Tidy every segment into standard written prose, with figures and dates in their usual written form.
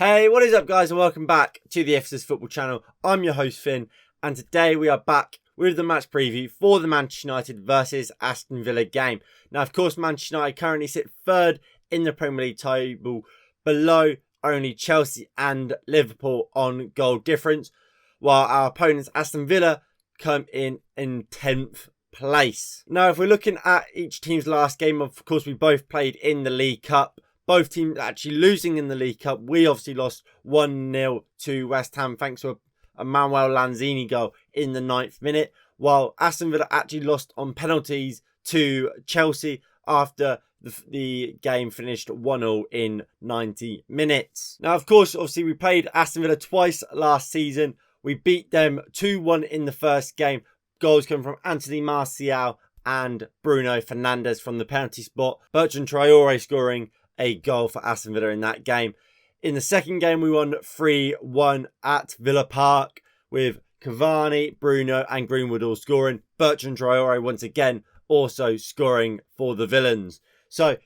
Hey, what is up guys, and welcome back to the FCS Football Channel. I'm your host Finn, and today we are back with the match preview for the Manchester United versus Aston Villa game. Now, of course, Manchester United currently sit third in the Premier League table, below only Chelsea and Liverpool on goal difference, while our opponents Aston Villa come in 10th place. Now, if we're looking at each team's last game, of course, we both played in the League Cup. Both teams actually losing in the League Cup. We obviously lost 1-0 to West Ham thanks to a Manuel Lanzini goal in the 9th minute, while Aston Villa actually lost on penalties to Chelsea after the game finished 1-0 in 90 minutes. Now, of course, obviously we played Aston Villa twice last season. We beat them 2-1 in the first game. Goals come from Anthony Martial and Bruno Fernandes from the penalty spot. Bertrand Traore scoring a goal for Aston Villa in that game. In the second game, we won 3-1 at Villa Park with Cavani, Bruno and Greenwood all scoring. Bertrand Traore once again also scoring for the Villains. So,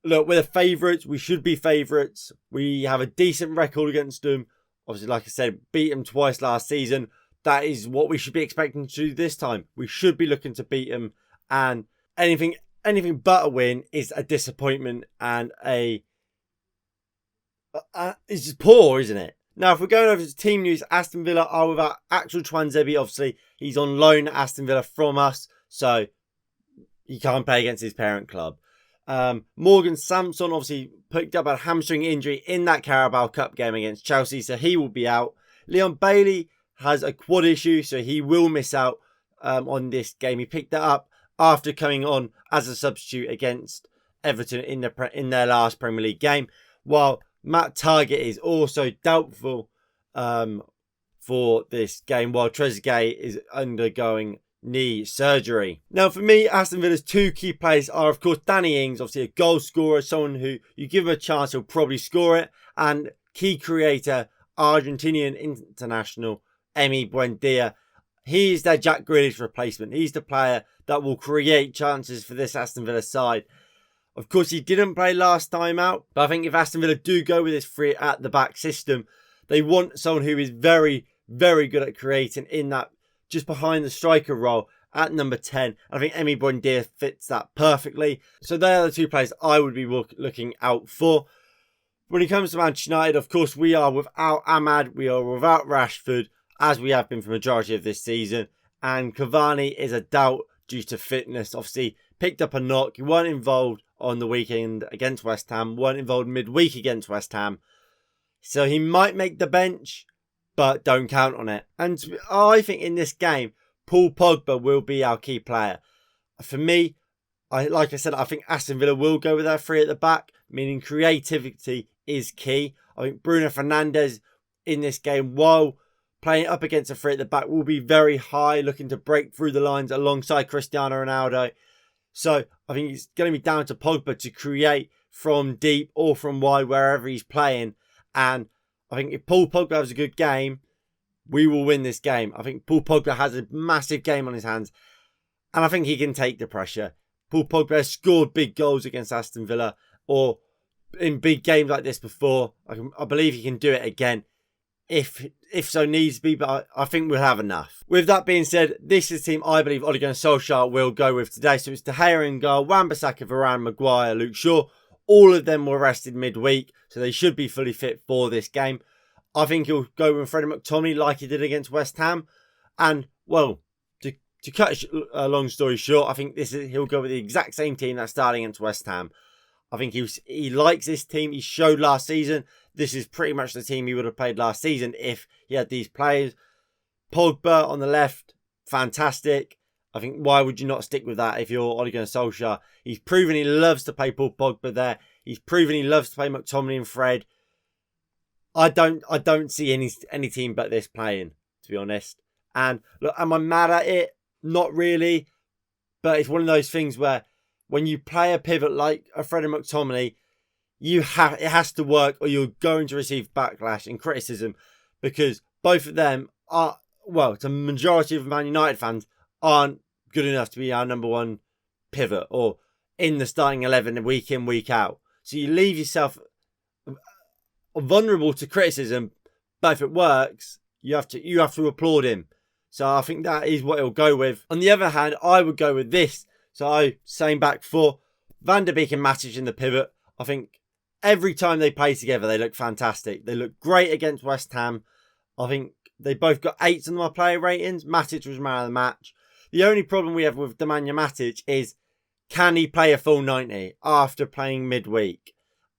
look, we're the favourites. We should be favourites. We have a decent record against them. Obviously, like I said, beat them twice last season. That is what we should be expecting to do this time. We should be looking to beat them, and anything but a win is a disappointment and it's just poor, isn't it? Now, if we're going over to team news, Aston Villa are without Axel Tuanzebe. Obviously, he's on loan at Aston Villa from us, so he can't play against his parent club. Morgan Samson obviously picked up a hamstring injury in that Carabao Cup game against Chelsea, so he will be out. Leon Bailey has a quad issue, so he will miss out on this game. He picked that up after coming on as a substitute against Everton in their last Premier League game, while Matt Targett is also doubtful for this game, while Trezeguet is undergoing knee surgery. Now, for me, Aston Villa's two key players are, of course, Danny Ings, obviously a goal scorer, someone who you give him a chance, he'll probably score it, and key creator, Argentinian international, Emi Buendia. He is their Jack Grealish replacement. He's the player that will create chances for this Aston Villa side. Of course, he didn't play last time out, but I think if Aston Villa do go with this three at the back system, they want someone who is very, very good at creating in that just behind the striker role at number 10. I think Emi Buendia fits that perfectly. So they are the two players I would be looking out for. When it comes to Manchester United, of course, we are without Ahmad, we are without Rashford, as we have been for the majority of this season. And Cavani is a doubt due to fitness. Obviously, picked up a knock. He weren't involved on the weekend against West Ham. Weren't involved midweek against West Ham. So he might make the bench, but don't count on it. And I think in this game, Paul Pogba will be our key player. For me, like I said, I think Aston Villa will go with their three at the back, meaning creativity is key. I think Bruno Fernandes in this game, while playing up against a three at the back, will be very high, looking to break through the lines alongside Cristiano Ronaldo. So I think it's going to be down to Pogba to create from deep or from wide, wherever he's playing. And I think if Paul Pogba has a good game, we will win this game. I think Paul Pogba has a massive game on his hands, and I think he can take the pressure. Paul Pogba has scored big goals against Aston Villa or in big games like this before. I believe he can do it again if so needs to be, but I think we'll have enough. With that being said, this is the team I believe Ole Gunnar Solskjaer will go with today. So it's De Gea in goal, Wan-Bissaka, Varane, Maguire, Luke Shaw. All of them were rested midweek, so they should be fully fit for this game. I think he'll go with Freddie McTominay like he did against West Ham. And, well, to cut a long story short, I think he'll go with the exact same team that's starting against West Ham. I think he likes this team. He showed last season this is pretty much the team he would have played last season if he had these players. Pogba on the left, fantastic. I think why would you not stick with that if you're Ole Gunnar Solskjaer? He's proven he loves to play Paul Pogba there. He's proven he loves to play McTominay and Fred. I don't see any team but this playing, to be honest. And look, am I mad at it? Not really. But it's one of those things where when you play a pivot like a Freddie McTominay, it has to work or you're going to receive backlash and criticism, because both of them are, well, it's a majority of Man United fans aren't good enough to be our number one pivot or in the starting 11 week in, week out. So you leave yourself vulnerable to criticism, but if it works, you have to applaud him. So I think that is what he'll go with. On the other hand, I would go with this. So same back four, Van der Beek and Matic in the pivot. I think every time they play together, they look fantastic. They look great against West Ham. I think they both got 8s on my player ratings. Matic was man of the match. The only problem we have with Nemanja Matic is, can he play a full 90 after playing midweek?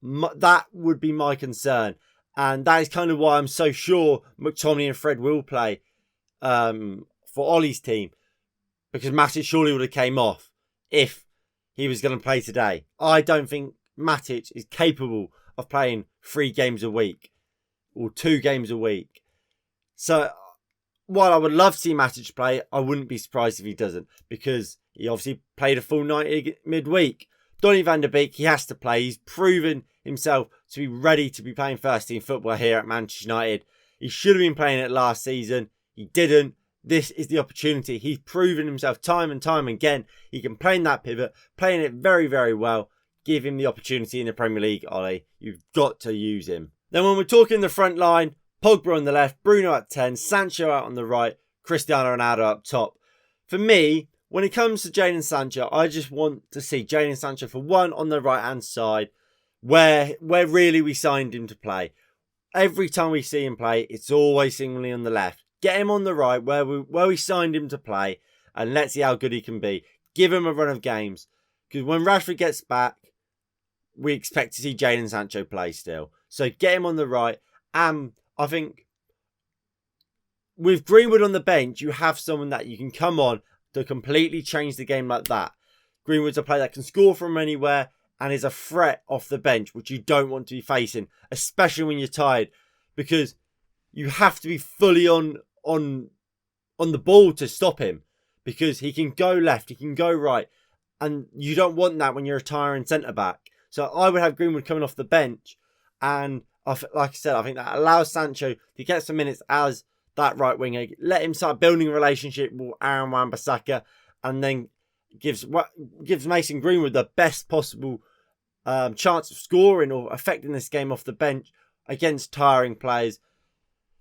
That would be my concern. And that is kind of why I'm so sure McTominay and Fred will play for Ollie's team. Because Matic surely would have came off if he was going to play today. I don't think Matic is capable of playing 3 games a week or 2 games a week. So while I would love to see Matic play, I wouldn't be surprised if he doesn't, because he obviously played a full 90 midweek. Donny van der Beek, he has to play. He's proven himself to be ready to be playing first team football here at Manchester United. He should have been playing it last season. He didn't. This is the opportunity. He's proven himself time and time again. He can play in that pivot, playing it very, very well. Give him the opportunity in the Premier League, Ollie. You've got to use him. Then when we're talking the front line, Pogba on the left, Bruno at 10, Sancho out on the right, Cristiano Ronaldo up top. For me, when it comes to Jadon Sancho, I just want to see Jadon Sancho for one on the right-hand side, where really we signed him to play. Every time we see him play, it's always seemingly on the left. Get him on the right, where we signed him to play, and let's see how good he can be. Give him a run of games. Because when Rashford gets back, we expect to see Jadon Sancho play still. So get him on the right. I think with Greenwood on the bench, you have someone that you can come on to completely change the game like that. Greenwood's a player that can score from anywhere and is a threat off the bench, which you don't want to be facing, especially when you're tired, because you have to be fully on the ball to stop him, because he can go left, he can go right, and you don't want that when you're a tiring centre-back. So I would have Greenwood coming off the bench, and like I said, I think that allows Sancho to get some minutes as that right winger. Let him start building a relationship with Aaron Wan-Bissaka, and then gives Mason Greenwood the best possible chance of scoring or affecting this game off the bench against tiring players.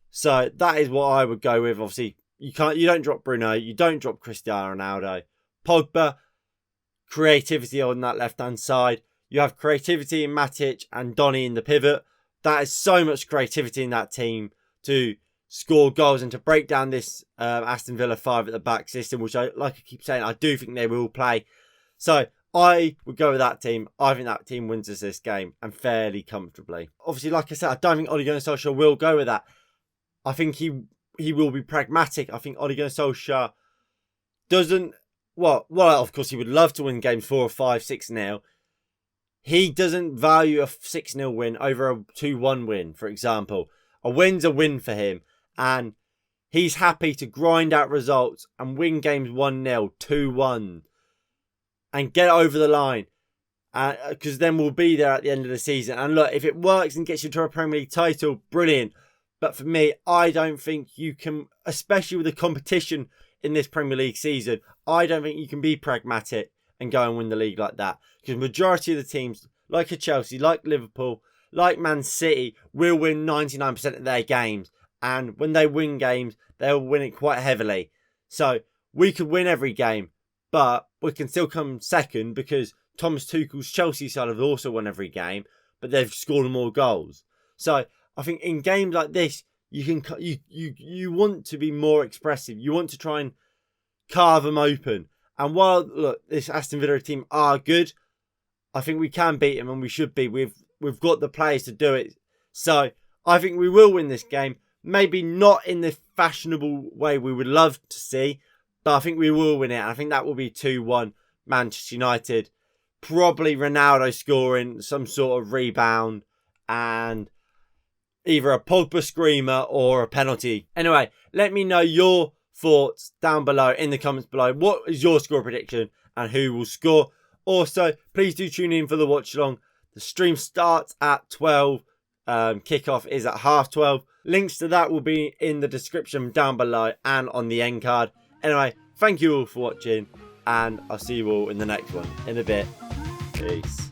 So that is what I would go with. Obviously, you don't drop Bruno, you don't drop Cristiano Ronaldo. Pogba, creativity on that left-hand side. You have creativity in Matic and Donny in the pivot. That is so much creativity in that team to score goals and to break down this Aston Villa 5 at the back system, which I keep saying, I do think they will play. So I would go with that team. I think that team wins us this game, and fairly comfortably. Obviously, like I said, I don't think Ole Gunnar Solskjaer will go with that. I think he will be pragmatic. I think Ole Gunnar Solskjaer doesn't... Well, of course, he would love to win games 4 or 5, 6-0. He doesn't value a 6-0 win over a 2-1 win, for example. A win's a win for him. And he's happy to grind out results and win games 1-0, 2-1. And get over the line. Because then we'll be there at the end of the season. And look, if it works and gets you to a Premier League title, brilliant. But for me, I don't think you can, especially with the competition in this Premier League season, I don't think you can be pragmatic and go and win the league like that. Because majority of the teams, like a Chelsea, like Liverpool, like Man City, will win 99% of their games. And when they win games, they'll win it quite heavily. So we could win every game, but we can still come second because Thomas Tuchel's Chelsea side have also won every game, but they've scored more goals. So I think in games like this, you want to be more expressive. You want to try and carve them open. And while, look, this Aston Villa team are good, I think we can beat them, and we should be. We've got the players to do it. So I think we will win this game. Maybe not in the fashionable way we would love to see, but I think we will win it. I think that will be 2-1 Manchester United. Probably Ronaldo scoring, some sort of rebound, and either a Pogba screamer or a penalty. Anyway, let me know your thoughts down below in the comments below. What is your score prediction and who will score? Also, please do tune in for the watch along. The stream starts at 12. Kickoff is at 12:30. Links to that will be in the description down below and on the end card. Anyway, thank you all for watching, and I'll see you all in the next one in a bit. Peace.